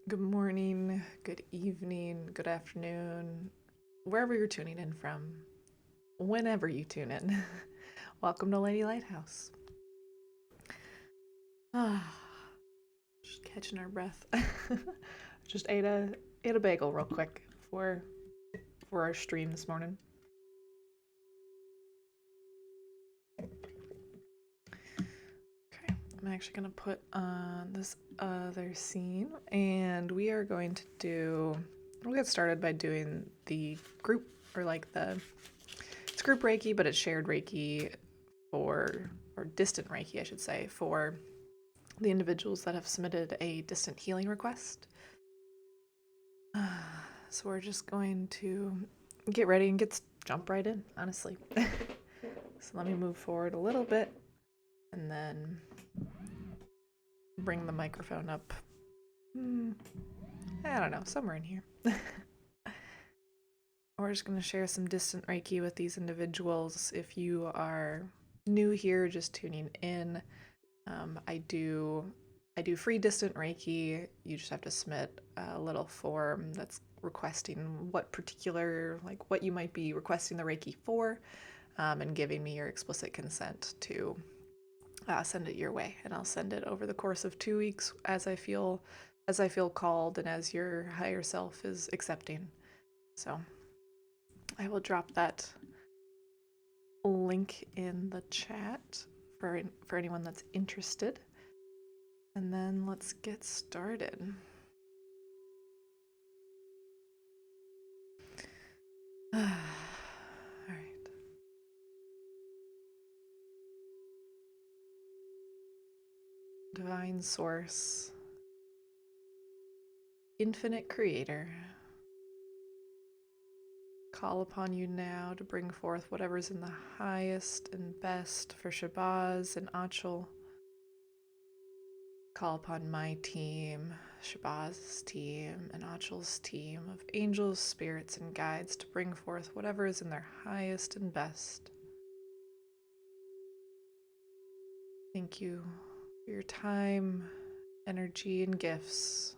Good morning, good evening, good afternoon, wherever you're tuning in from, whenever you tune in. Welcome to Lady Lighthouse. Ah, just catching our breath. Just ate a bagel real quick for our stream this morning. Okay, I'm actually gonna put on this other scene, and we'll get started by doing the group, or like it's group Reiki, but it's shared Reiki or distant Reiki, I should say, for the individuals that have submitted a distant healing request. So we're just going to get ready and jump right in, honestly. So let me move forward a little bit and then bring the microphone up. I don't know, somewhere in here. We're just going to share some distant Reiki with these individuals. If you are new here, just tuning in, I do free distant Reiki. You just have to submit a little form that's requesting what you might be requesting the Reiki for, and giving me your explicit consent to send it your way. And I'll send it over the course of 2 weeks as I feel called and as your higher self is accepting. So I will drop that link in the chat for anyone that's interested. And then let's get started. All right. Divine Source, Infinite Creator, call upon you now to bring forth whatever's in the highest and best for Shabazz and Achel. Call upon my team, Shabazz's team, and Achel's team of angels, spirits, and guides to bring forth whatever is in their highest and best. Thank you for your time, energy, and gifts.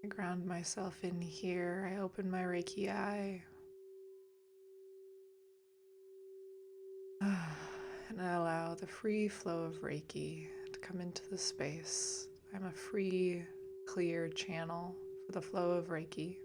I ground myself in here. I open my Reiki eye. And I allow the free flow of Reiki to come into the space. I'm a free, clear channel for the flow of Reiki.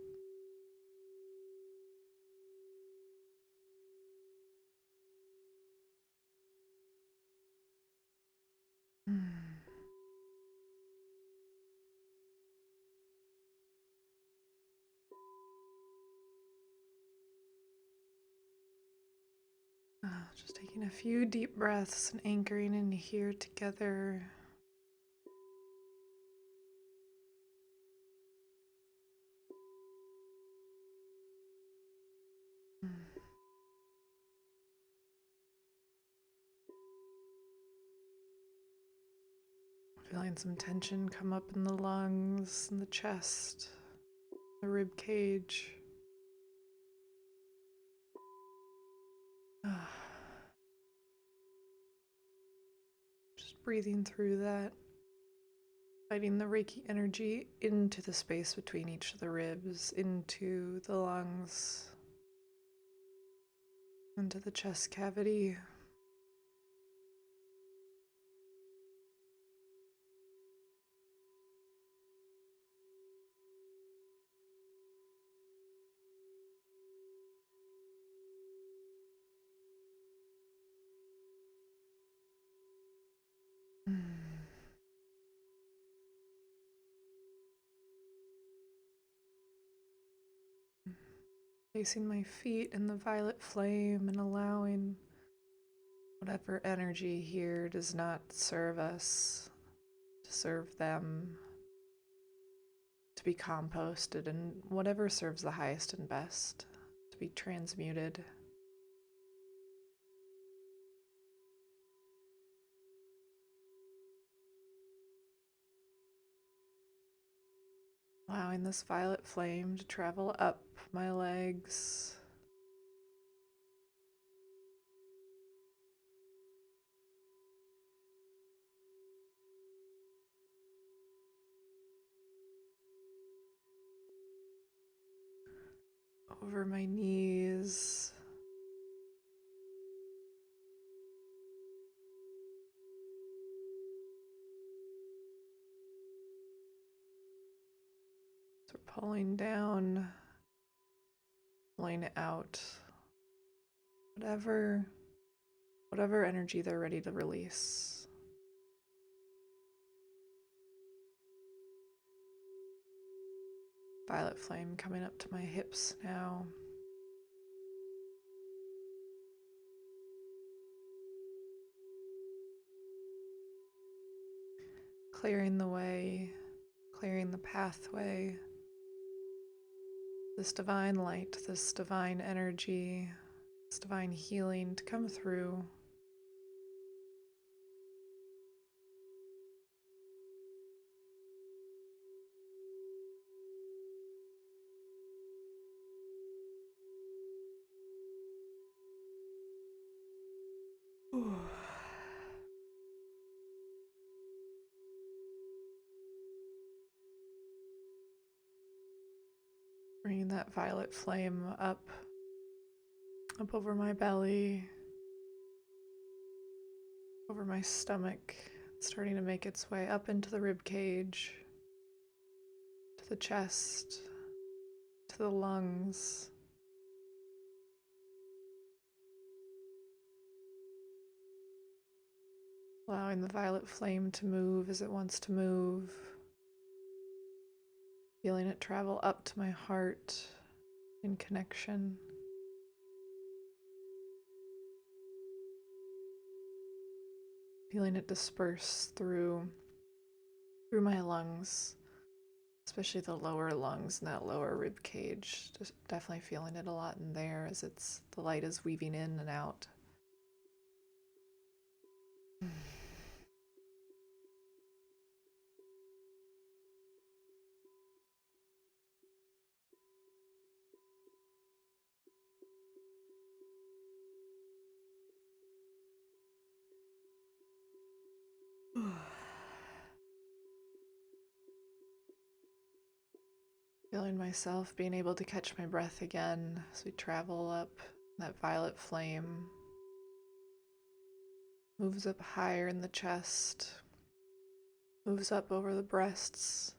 Just taking a few deep breaths and anchoring in here together. Feeling some tension come up in the lungs, in the chest, the rib cage. Just breathing through that, inviting the Reiki energy into the space between each of the ribs, into the lungs, into the chest cavity. Placing my feet in the violet flame and allowing whatever energy here does not serve us to serve them, to be composted, and whatever serves the highest and best to be transmuted. Allowing this violet flame to travel up my legs, over my knees. So we're pulling down, pulling out whatever energy they're ready to release. Violet flame coming up to my hips now. Clearing the way, clearing the pathway. This divine light, this divine energy, this divine healing to come through. Ooh. Bringing that violet flame up over my belly, over my stomach, starting to make its way up into the rib cage, to the chest, to the lungs. Allowing the violet flame to move as it wants to move. Feeling it travel up to my heart in connection. Feeling it disperse through my lungs, especially the lower lungs and that lower rib cage. Just definitely feeling it a lot in there as the light is weaving in and out. Feeling myself being able to catch my breath again as we travel up. That violet flame moves up higher in the chest, moves up over the breasts,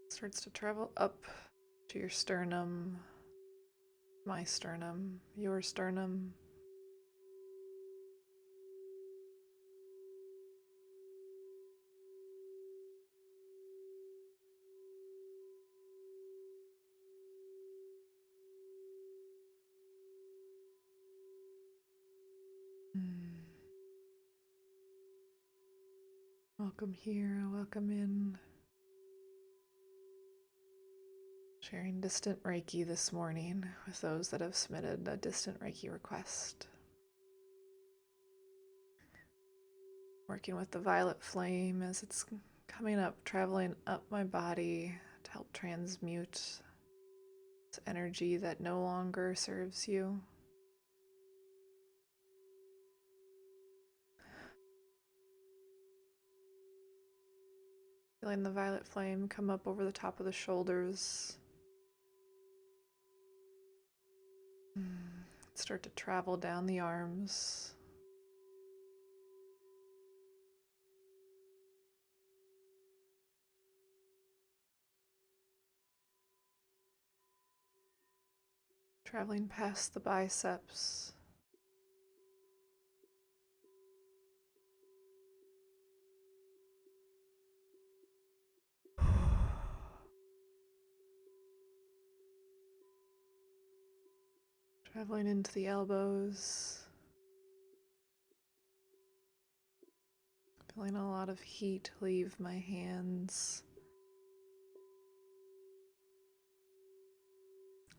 starts to travel up to your sternum, my sternum, your sternum. Welcome here, welcome in. Sharing distant Reiki this morning with those that have submitted a distant Reiki request. Working with the violet flame as it's coming up, traveling up my body to help transmute this energy that no longer serves you. Feeling the violet flame come up over the top of the shoulders. Start to travel down the arms. Traveling past the biceps. Traveling into the elbows. Feeling a lot of heat leave my hands.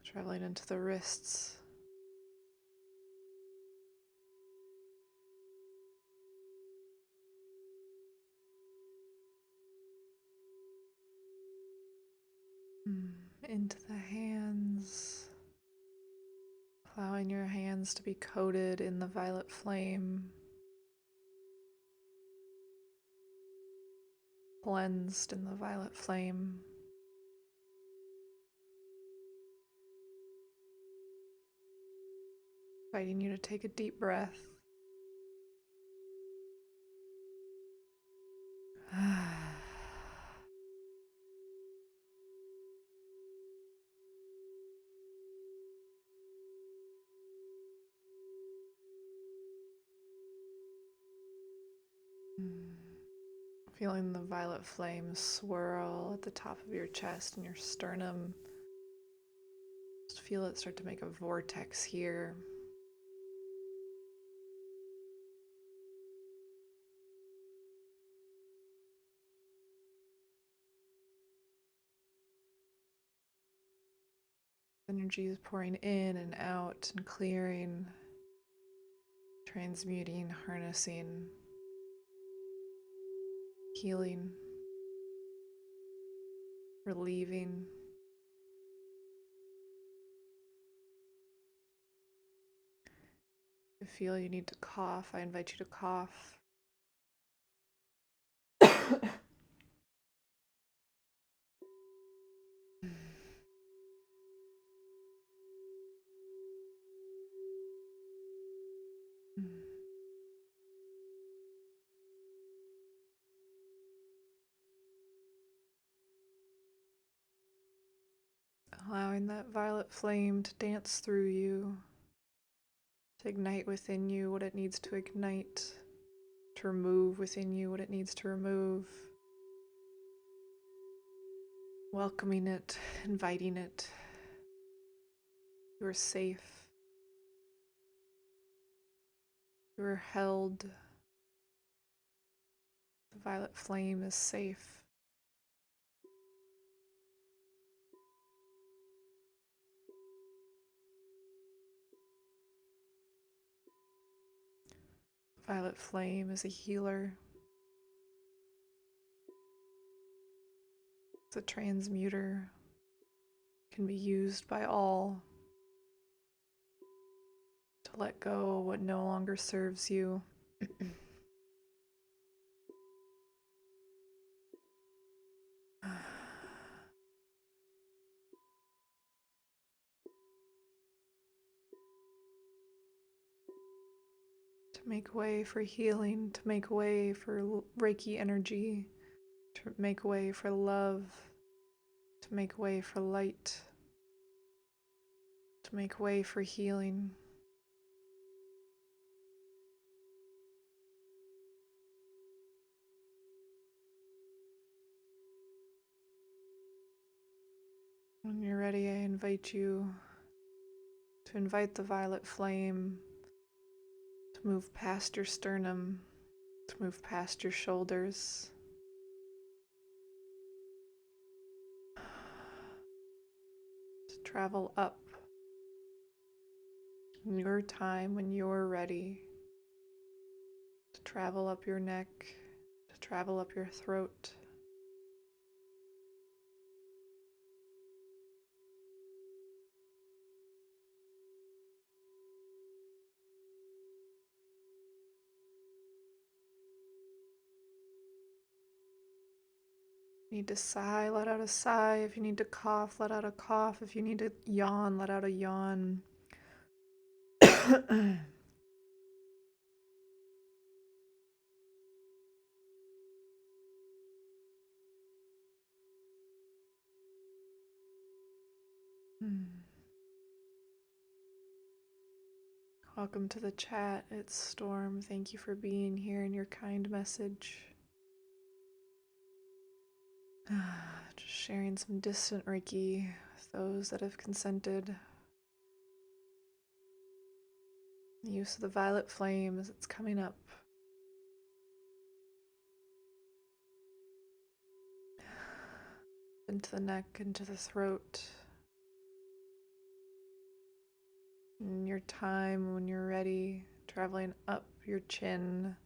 Traveling into the wrists. Into the hands. Allowing your hands to be coated in the violet flame. Cleansed in the violet flame. Inviting you to take a deep breath. Feeling the violet flame swirl at the top of your chest and your sternum. Just feel it start to make a vortex here. Energy is pouring in and out and clearing, transmuting, harnessing, healing, relieving. If you feel you need to cough, I invite you to cough. Allowing that violet flame to dance through you, to ignite within you what it needs to ignite, to remove within you what it needs to remove. Welcoming it, inviting it. You are safe. You are held. The violet flame is safe. Violet flame is a healer. It's a transmuter. Can be used by all to let go what no longer serves you. To make way for healing, to make way for Reiki energy, to make way for love, to make way for light, to make way for healing. When you're ready, I invite you to invite the violet flame to move past your sternum, to move past your shoulders, to travel up in your time when you're ready, to travel up your neck, to travel up your throat. If you need to sigh, let out a sigh. If you need to cough, let out a cough. If you need to yawn, let out a yawn. Welcome to the chat. It's Storm. Thank you for being here and your kind message. Just sharing some distant Reiki with those that have consented. The use of the violet flame as it's coming up. Into the neck, into the throat. In your time, when you're ready, traveling up your chin.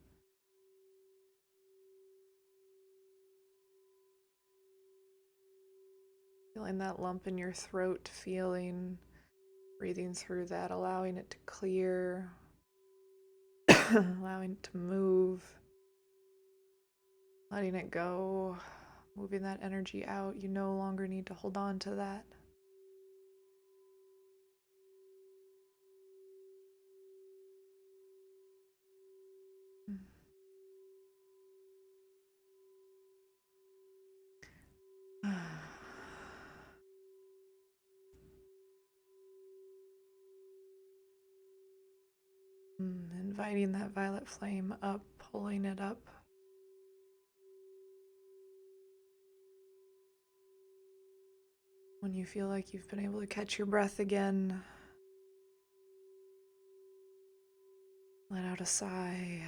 Feeling that lump in your throat, breathing through that, allowing it to clear, allowing it to move, letting it go, moving that energy out. You no longer need to hold on to that. Inviting that violet flame up, pulling it up. When you feel like you've been able to catch your breath again, let out a sigh.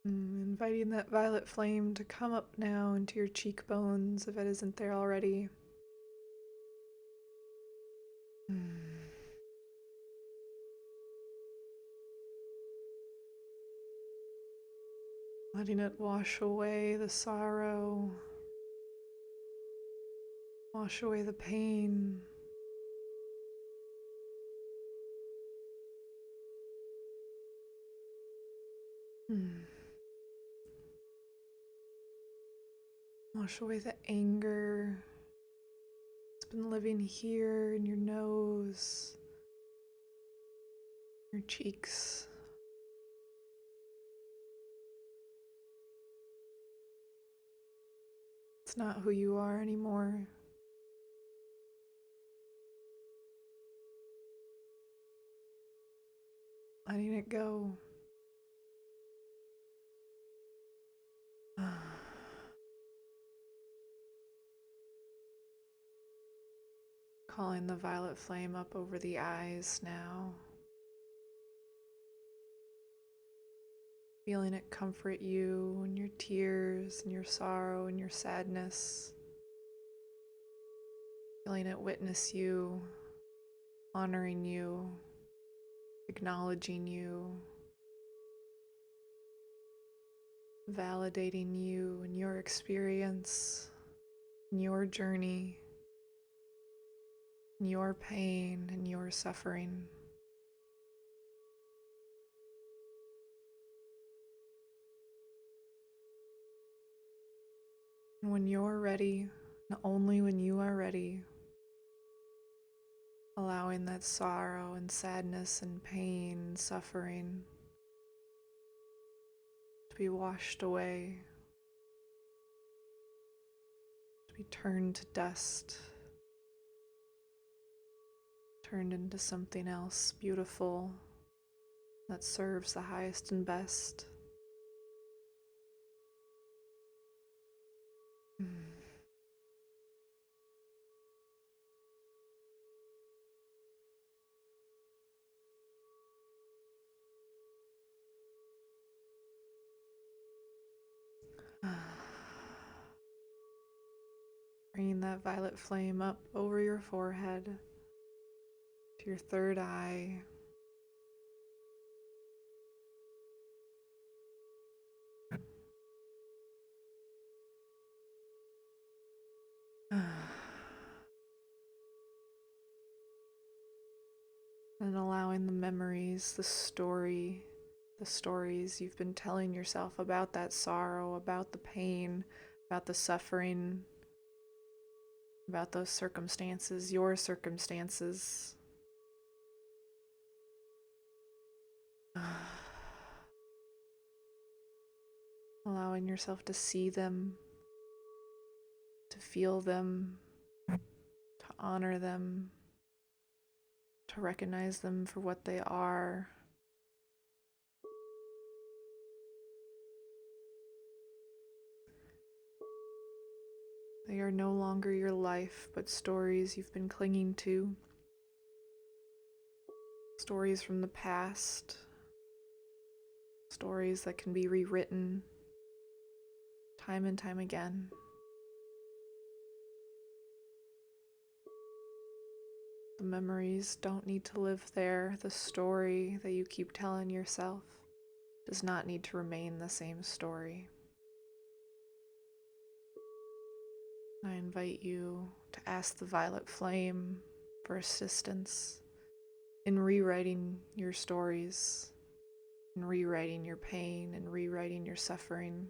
Inviting that violet flame to come up now into your cheekbones if it isn't there already. Letting it wash away the sorrow, wash away the pain. Wash away the anger. It's been living here in your nose, your cheeks. It's not who you are anymore. Letting it go. Calling the violet flame up over the eyes now. Feeling it comfort you in your tears and your sorrow and your sadness. Feeling it witness you, honoring you, acknowledging you, validating you and your experience, and your journey, and your pain and your suffering. And when you're ready, and only when you are ready, allowing that sorrow and sadness and pain and suffering to be washed away, to be turned to dust, turned into something else beautiful that serves the highest and best. Bringing that violet flame up over your forehead to your third eye. And allowing the memories, the stories you've been telling yourself about that sorrow, about the pain, about the suffering, about those circumstances, your circumstances. Allowing yourself to see them, to feel them, to honor them, to recognize them for what they are. They are no longer your life, but stories you've been clinging to. Stories from the past. Stories that can be rewritten time and time again. The memories don't need to live there. The story that you keep telling yourself does not need to remain the same story. I invite you to ask the violet flame for assistance in rewriting your stories, in rewriting your pain, and rewriting your suffering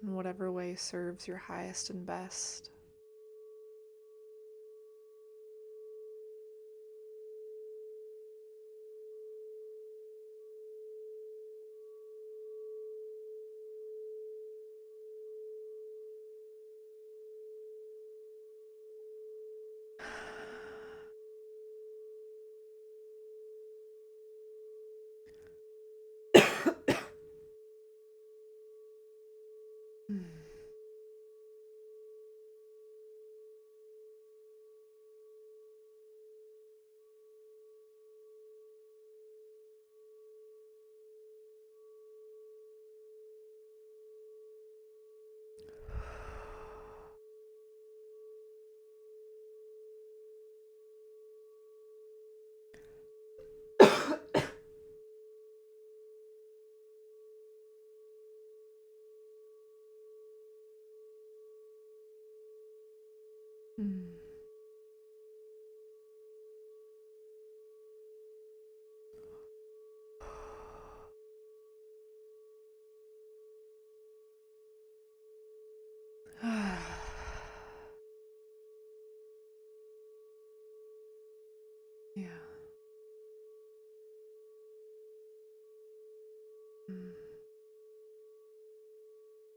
in whatever way serves your highest and best. Yeah.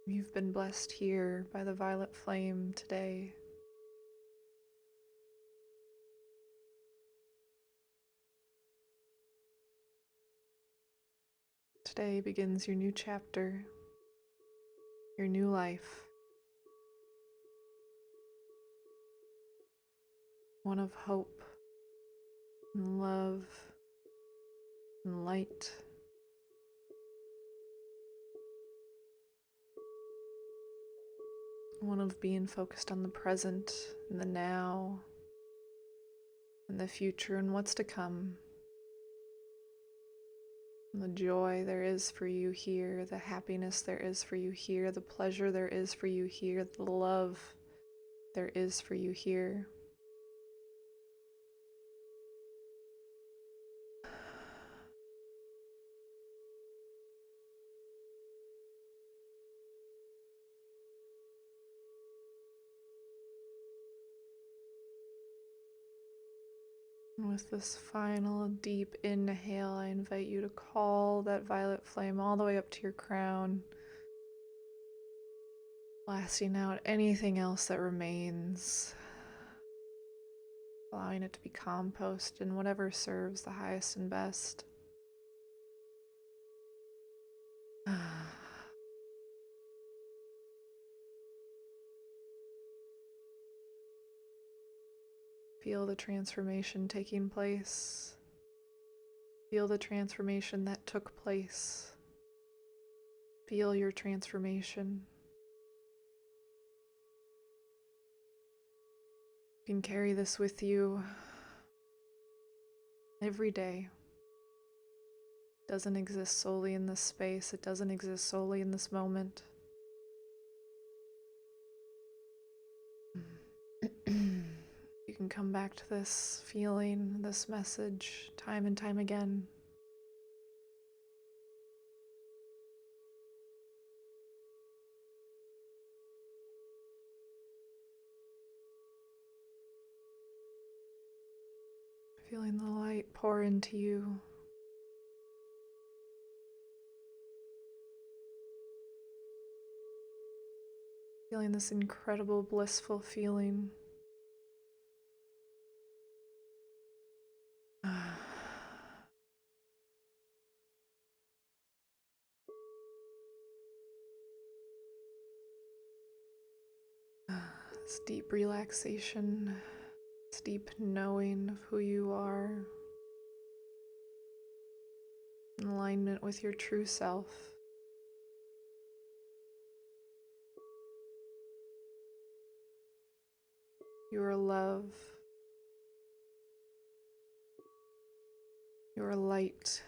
You've been blessed here by the violet flame today. Today begins your new chapter, your new life. One of hope and love and light. One of being focused on the present and the now and the future and what's to come. And the joy there is for you here, the happiness there is for you here, the pleasure there is for you here, the love there is for you here. And with this final deep inhale, I invite you to call that violet flame all the way up to your crown, blasting out anything else that remains, allowing it to be compost in whatever serves the highest and best. Feel the transformation taking place. Feel the transformation that took place. Feel your transformation. You can carry this with you every day. It doesn't exist solely in this space. It doesn't exist solely in this moment. You can come back to this feeling, this message, time and time again. Feeling the light pour into you. Feeling this incredible, blissful feeling. This deep relaxation, this deep knowing of who you are, in alignment with your true self. You are love. You are light.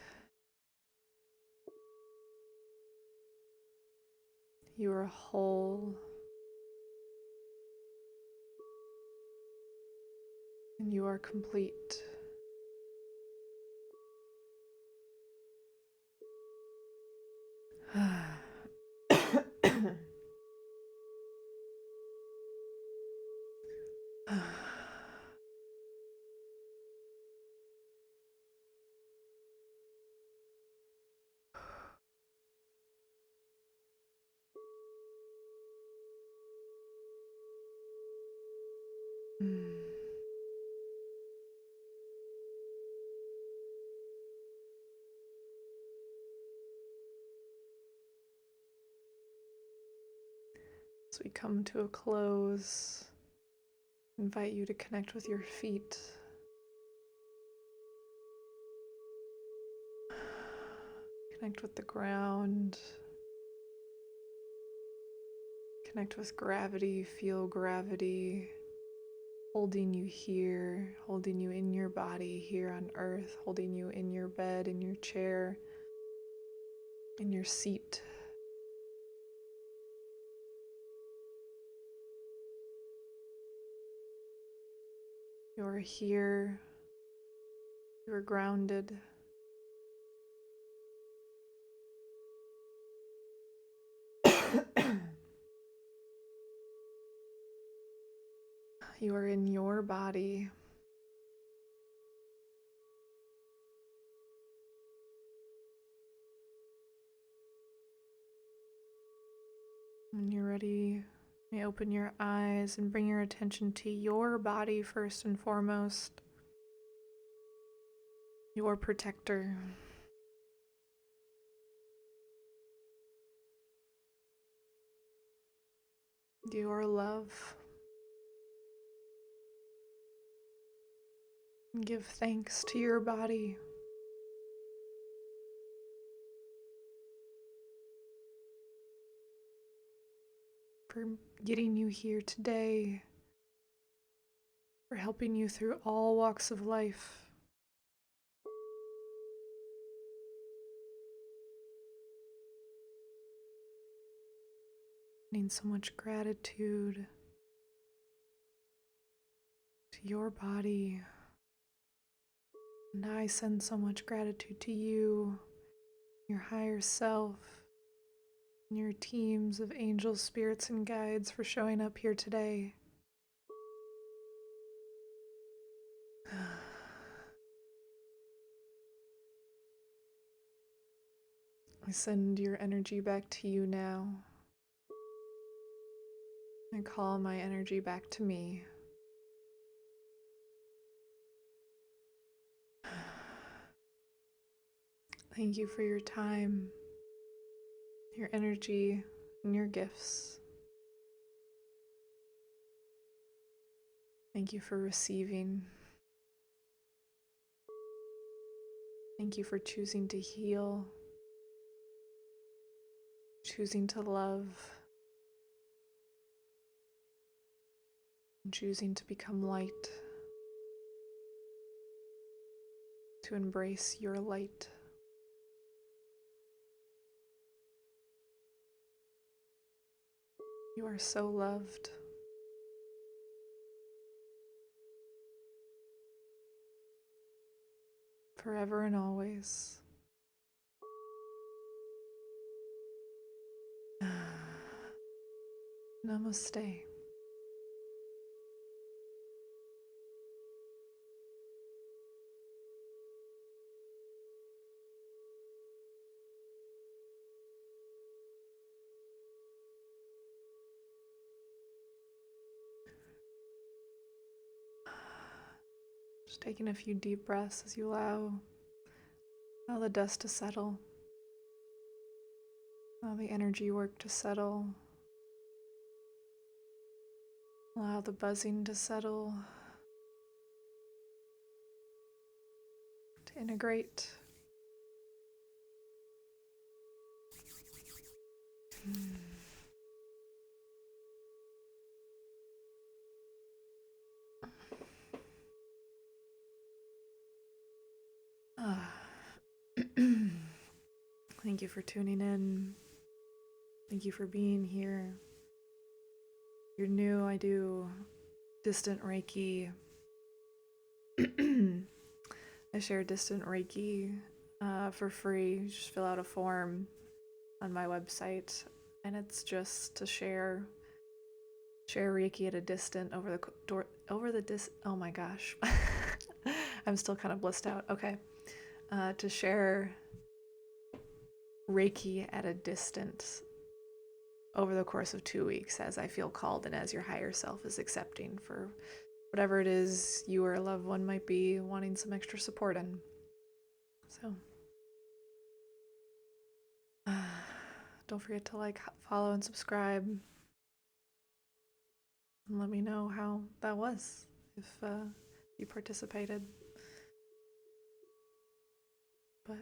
You are whole. And you are complete. As we come to a close, I invite you to connect with your feet. Connect with the ground. Connect with gravity. Feel gravity holding you here, holding you in your body here on earth, holding you in your bed, in your chair, in your seat. You are here. You are grounded. You are in your body. When you're ready, you may open your eyes and bring your attention to your body first and foremost. Your protector. Your love. Give thanks to your body for getting you here today, for helping you through all walks of life. Sending so much gratitude to your body. And I send so much gratitude to you, your higher self, and your teams of angels, spirits, and guides for showing up here today. I send your energy back to you now. I call my energy back to me. Thank you for your time, your energy, and your gifts. Thank you for receiving. Thank you for choosing to heal, choosing to love, and choosing to become light, to embrace your light. You are so loved. Forever and always. Namaste. Just taking a few deep breaths as you allow the dust to settle, allow the energy work to settle, allow the buzzing to settle, to integrate. Thank you for tuning in. Thank you for being here. If you're new, I do distant Reiki. I share distant Reiki for free. You just fill out a form on my website, and it's just to share share Reiki at a distance over the door, oh my gosh. I'm still kind of blissed out. Okay. To share Reiki at a distance over the course of 2 weeks as I feel called and as your higher self is accepting for whatever it is you or a loved one might be wanting some extra support in. So, don't forget to like, follow, and subscribe. And let me know how that was, if you participated. But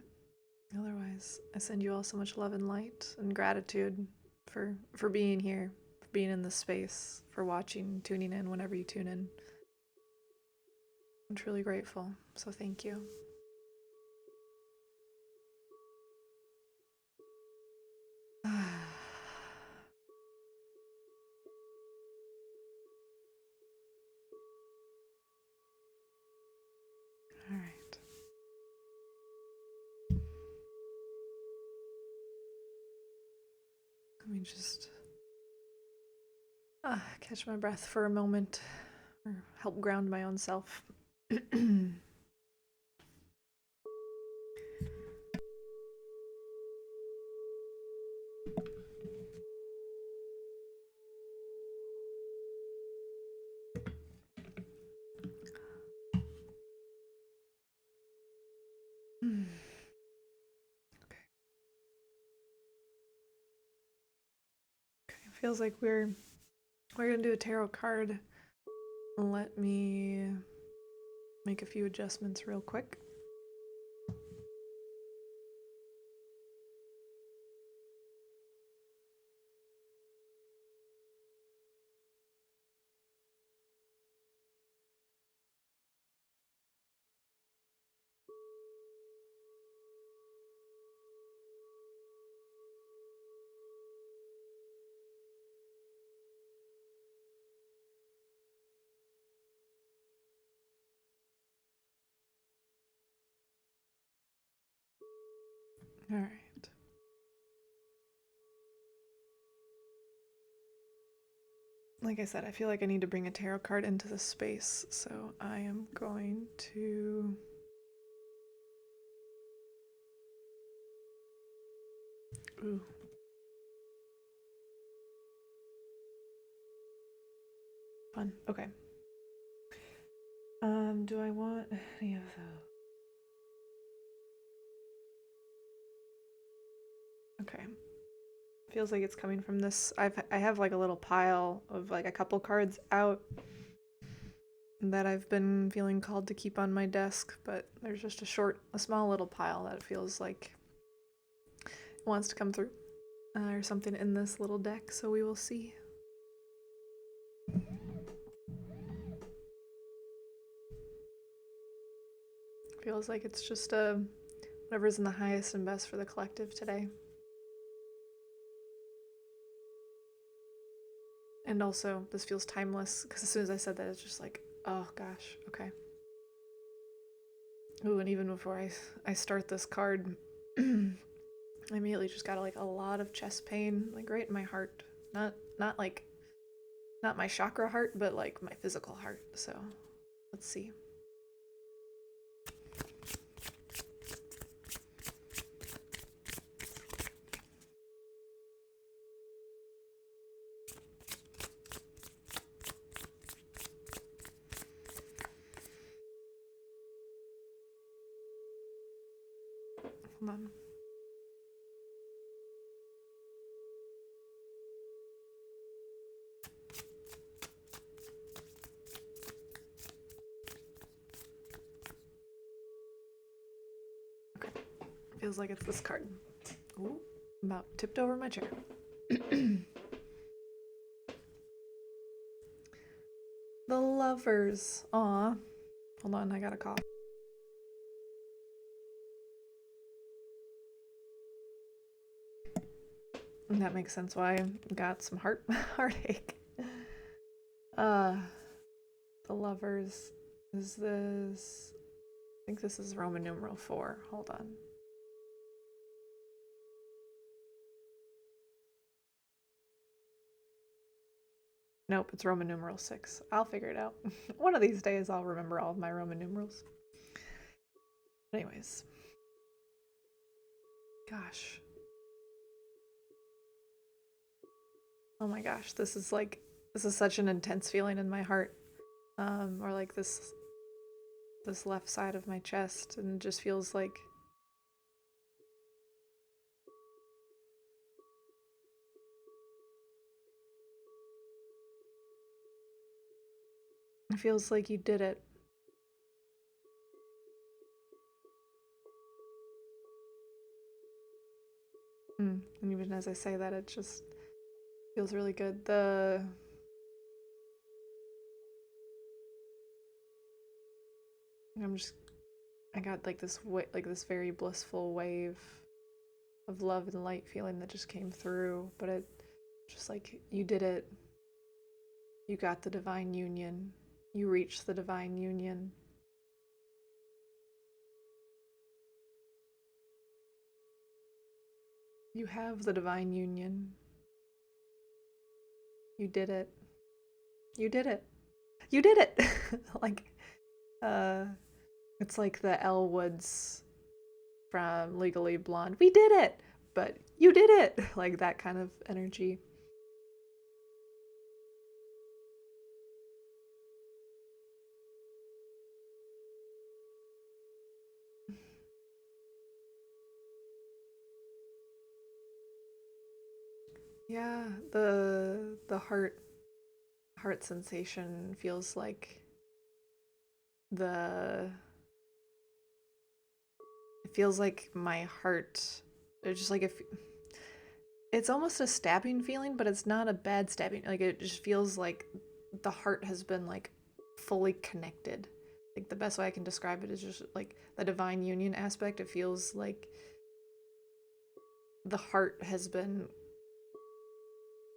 otherwise, I send you all so much love and light and gratitude for being here, for being in this space, for watching, tuning in whenever you tune in. I'm truly grateful, so thank you. All right. Let me just catch my breath for a moment, or help ground my own self. Feels like we're gonna do a tarot card. Let me make a few adjustments real quick. All right. Like I said, I feel like I need to bring a tarot card into the space, so I am going to ooh. Fun. Okay. Do I want any of those? Okay. Feels like it's coming from this. I have like a little pile of like a couple cards out that I've been feeling called to keep on my desk, but there's just a small little pile that it feels like it wants to come through, or something in this little deck, so we will see. Feels like it's just whatever's in the highest and best for the collective today. And also, this feels timeless, because as soon as I said that, it's just like, oh gosh, okay. Ooh, and even before I start this card, I immediately just got like a lot of chest pain, like right in my heart. Not my chakra heart, but like my physical heart. So, let's see. Hold on. Okay. Feels like it's this card. Ooh, about tipped over my chair. The Lovers. Aw. Hold on, I got a cough. And that makes sense why I got some heartache. The Lovers. Is this... I think this is Roman numeral 4. Hold on. Nope, it's Roman numeral 6. I'll figure it out. One of these days I'll remember all of my Roman numerals. Anyways. Gosh. Oh my gosh, this is such an intense feeling in my heart. Or like this left side of my chest, and it just feels like you did it. And even as I say that, it just feels really good. I got like this very blissful wave of love and light feeling that just came through, but it just like you did it. You got the divine union. You reached the divine union. You have the divine union. You did it. You did it. You did it. like uh it's like the Elwoods from Legally Blonde. We did it. But you did it. Like that kind of energy. Yeah, the heart sensation feels like the it feels like my heart, it's just like if it's almost a stabbing feeling, but it's not a bad stabbing. Like it just feels like the heart has been like fully connected. Like the best way I can describe it is just like the divine union aspect. It feels like the heart has been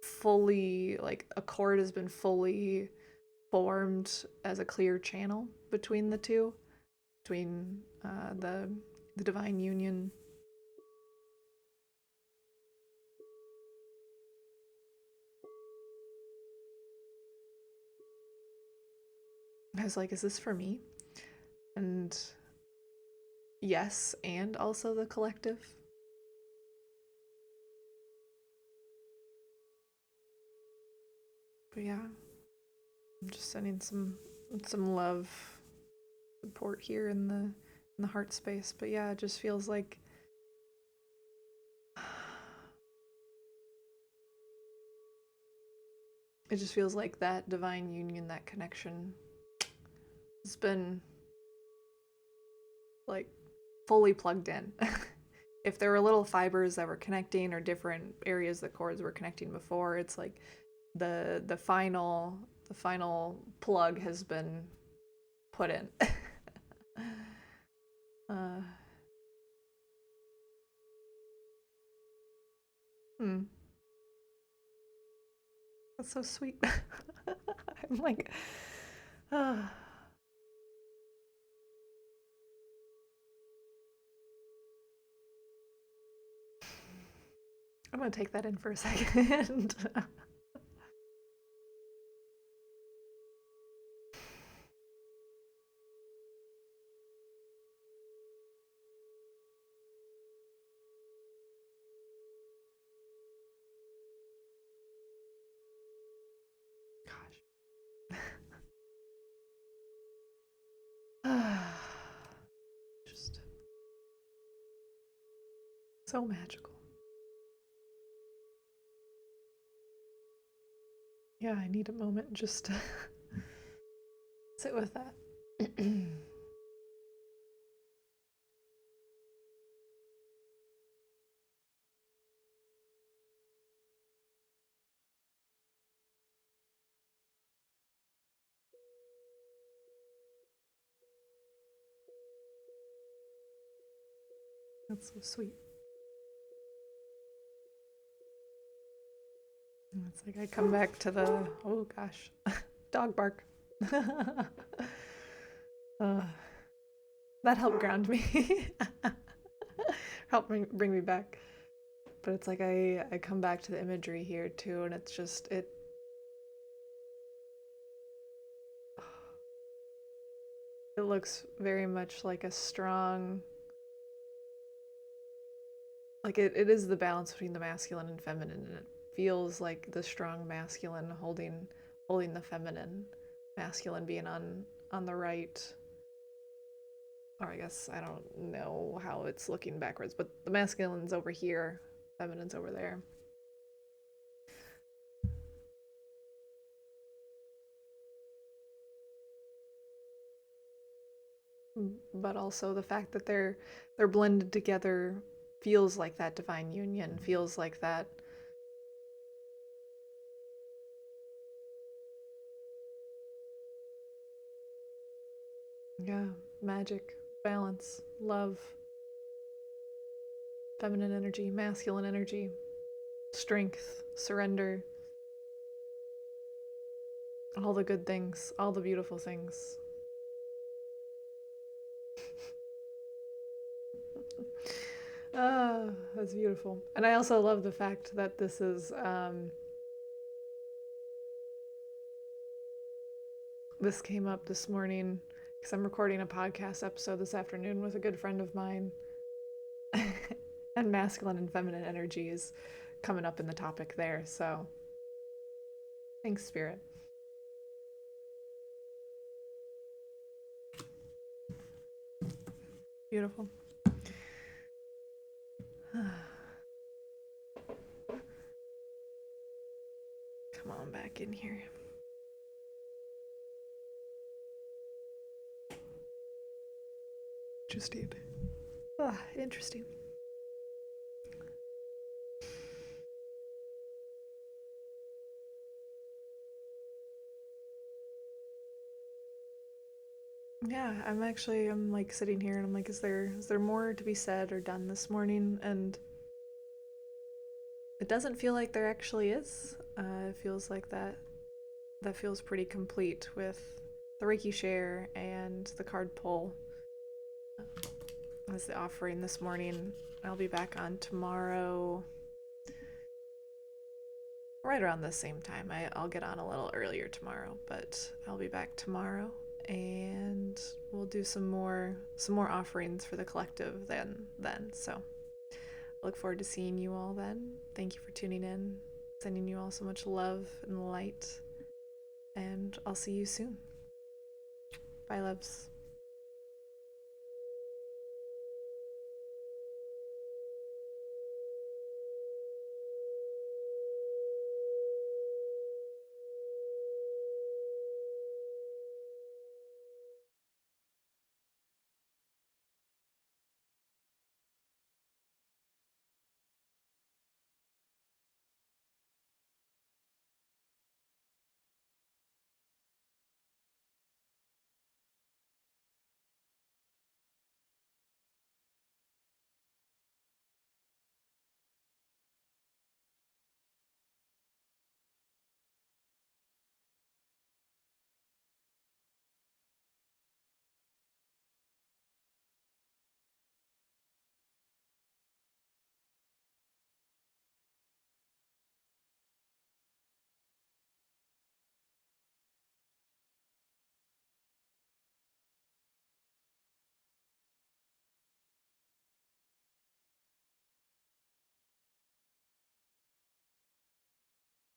fully, like a cord has been fully formed as a clear channel between the two, between the divine union. I was like, is this for me? And yes, and also the collective. But yeah, I'm just sending some love, support here in the heart space. But yeah, it just feels like that divine union, that connection has been like fully plugged in. If there were little fibers that were connecting or different areas the cords were connecting before, it's like the final plug has been put in. uh, hmm. That's so sweet. I'm like, uh, I'm gonna take that in for a second. Gosh. Just so magical. Yeah, I need a moment just to sit with that. That's so sweet. And it's like I come back to the, oh gosh, dog bark. uh, that helped ground me. Help bring me back. But it's like I come back to the imagery here too, and it's just It looks very much like a strong, like it is the balance between the masculine and feminine, and it feels like the strong masculine holding the feminine, masculine being on the right. Or I guess I don't know how it's looking backwards, but the masculine's over here, feminine's over there. But also the fact that they're blended together feels like that divine union, feels like that. Yeah, magic, balance, love, feminine energy, masculine energy, strength, surrender, all the good things, all the beautiful things. Ah, that's beautiful. And I also love the fact that this is this came up this morning because I'm recording a podcast episode this afternoon with a good friend of mine. And masculine and feminine energy is coming up in the topic there. So thanks, Spirit. Beautiful. Come on back in here. Interesting. Interesting. Yeah, I'm like sitting here and I'm like, is there more to be said or done this morning? And it doesn't feel like there actually is. It feels like that feels pretty complete with the Reiki share and the card pull as the offering this morning. I'll be back on tomorrow, right around the same time. I'll get on a little earlier tomorrow, but I'll be back tomorrow, and we'll do some more offerings for the collective then. So I look forward to seeing you all then. Thank you for tuning in. Sending you all so much love and light, and I'll see you soon. Bye, loves.